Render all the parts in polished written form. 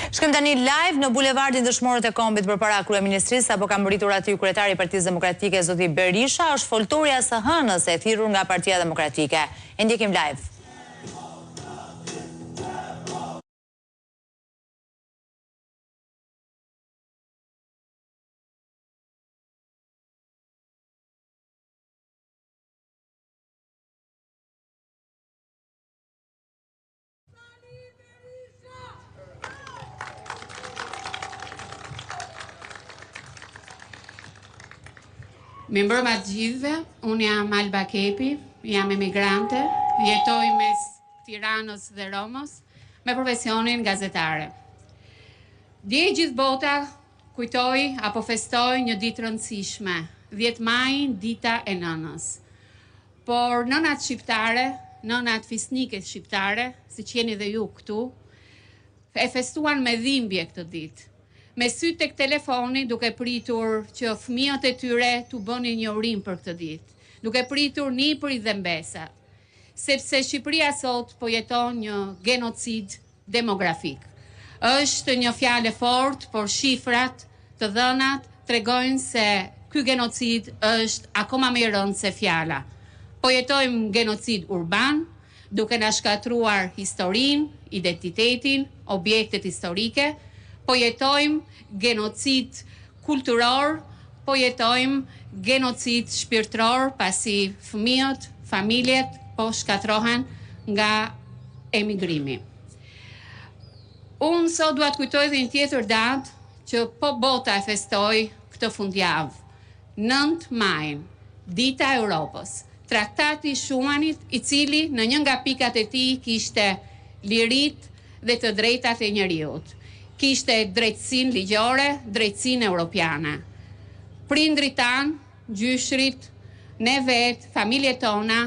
Shkojmë tani live në bulevardin Dëshmorët e Kombit përpara kryeministrisë, apo ka mbërritur aty kryetari i Partisë Demokratike zoti Berisha, është foltorja së hënës e thirrur nga Partia Demokratike. E ndjekim live. Mi mbrëma të gjithëve, unë jam Alba Kepi, jam emigrante, jetoj mes Tiranës dhe Romës, me profesionin gazetare. Dje gjithë bota kujtoj apo festoj një ditë rëndësishme, 10 maj, dita e nënës. Por nënat shqiptare, nënat fisnike shqiptare, si që jeni dhe ju këtu, e festuan me dhimbje këtë ditë. Me sy tek telefoni duke pritur që fëmijët e tyre t'u bënin një urim për këtë ditë, duke pritur nipërit dhe mbesat, sepse Shqipëria sot po jeton një genocid demografik. Është një fjalë fort, por shifrat të dhënat tregojnë se ky genocid është akoma më i rëndë se fjala. Po jetojmë genocid urban, duke na shkatruar historinë, identitetin, objektet historike. Po jetojmë genocid kulturor, po jetojmë genocid shpirtëror, pasi fëmijët, familjet po shkatrohen nga emigrimi. Unë sot dua të kujtoj dhe një tjetër datë që po bota e festoi këtë fundjavë. 9 maj, Dita e Europës, traktati Shumanit, i cili në një nga pikat e tij kishte lirit dhe të drejtat e njerëzit. Kishte drejtësinë ligjore, drejtësinë europiane. Prindrit tanë, gjyshrit, ne vetë, familjet tona,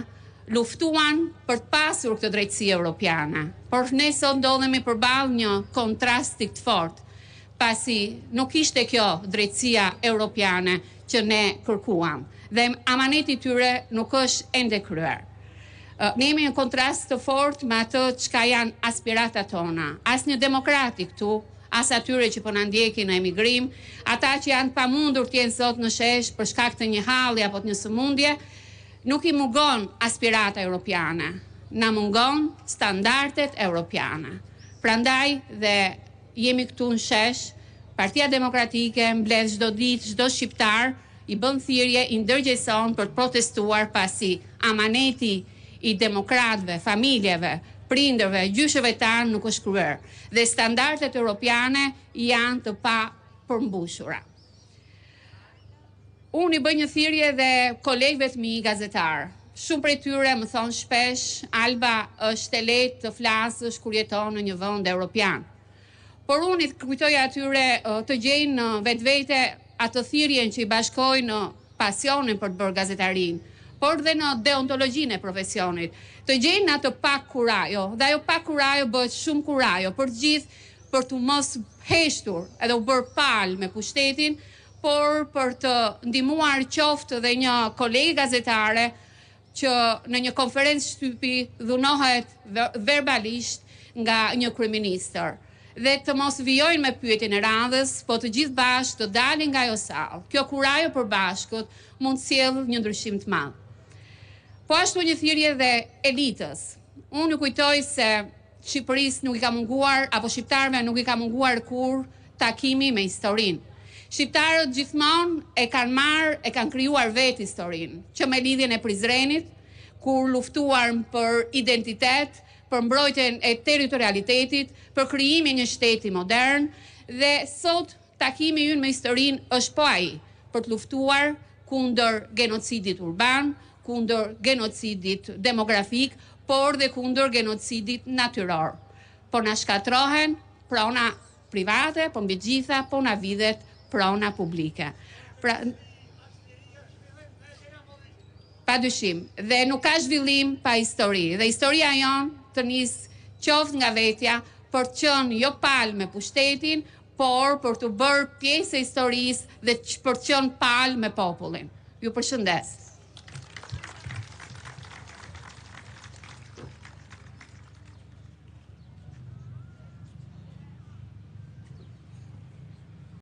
luftuan për të pasur këtë drejtësi europiane. Por ne sot ndodhemi përballë një kontrasti të fortë, pasi nuk ishte kjo drejtësia europiane që ne kërkuam, dhe amaneti tyre nuk është ende kryer. Ne jemi një kontrast të fortë me ato çka janë aspiratat tona. Asnjë demokrati këtu, as atyre që po na ndjekin në emigrim, ata që janë pamundur të jenë sot në shesh për shkak të një halli apo të një sëmundje, nuk i mungon aspirata europiane, na mungon standardet europiane. Prandaj dhe jemi këtu në shesh, Partia Demokratike mbledh çdo ditë, çdo shqiptar i bën thirrje, i ndërgjegjson për të protestuar, pasi amaneti i demokratëve, familjeve, prindërve, gjyshëve tanë nuk është kryer, dhe standardet europiane janë të pa përmbushura. Unë i bëj një thirrje dhe kolegëve të mi gazetarë. Shumë prej tyre më thonë shpesh, Alba, është e lehtë të flasësh kur jeton në një vend europian. Por unë i kujtoj atyre të gjejnë në vetvete atë thirrjen që i bashkojnë në pasionin për të bërë gazetarin, por dhe në deontologjinë e profesionit. Të gjejnë atë pak kurajo, dhe ajo pak kurajo bëhet shumë kurajo për gjithë, për të mos heshtur edhe u bërë palë me pushtetin, por për të ndihmuar qoftë dhe një kolegë gazetare që në një konferencë shtypi dhunohet verbalisht nga një kryeministër, dhe të mos vijojnë me pyetjen e radhës, po të gjithë bashkë të dalin nga ajo sallë. Kjo kurajo përbashkët mund të sjellë një ndryshim të madh. Po ashtu një thirrje dhe elitës. Unë ju kujtoj se Shqipërisë nuk i ka munguar, apo shqiptarëve nuk i ka munguar kur takimi me historinë. Shqiptarët gjithmonë e kanë krijuar vetë historinë, që me lidhjen e Prizrenit, kur luftuar për identitet, për mbrojtjen e territorialitetit, për krijimin e një shteti modern, dhe sot takimi ynë me historinë është po ai, për të luftuar kundër genocidit urban, kundër genocidit demografik, por dhe kundër genocidit natyror. Po na shkatrohen prona private, po mbi gjitha po na vidhet prona publike. Padyshim, dhe nuk ka zhvillim pa histori, dhe historia jonë të nis qoftë nga vetja për të qenë jo palë me pushtetin, por për të bërë pjesë e historisë dhe për të qenë palë me popullin. Ju përshëndes.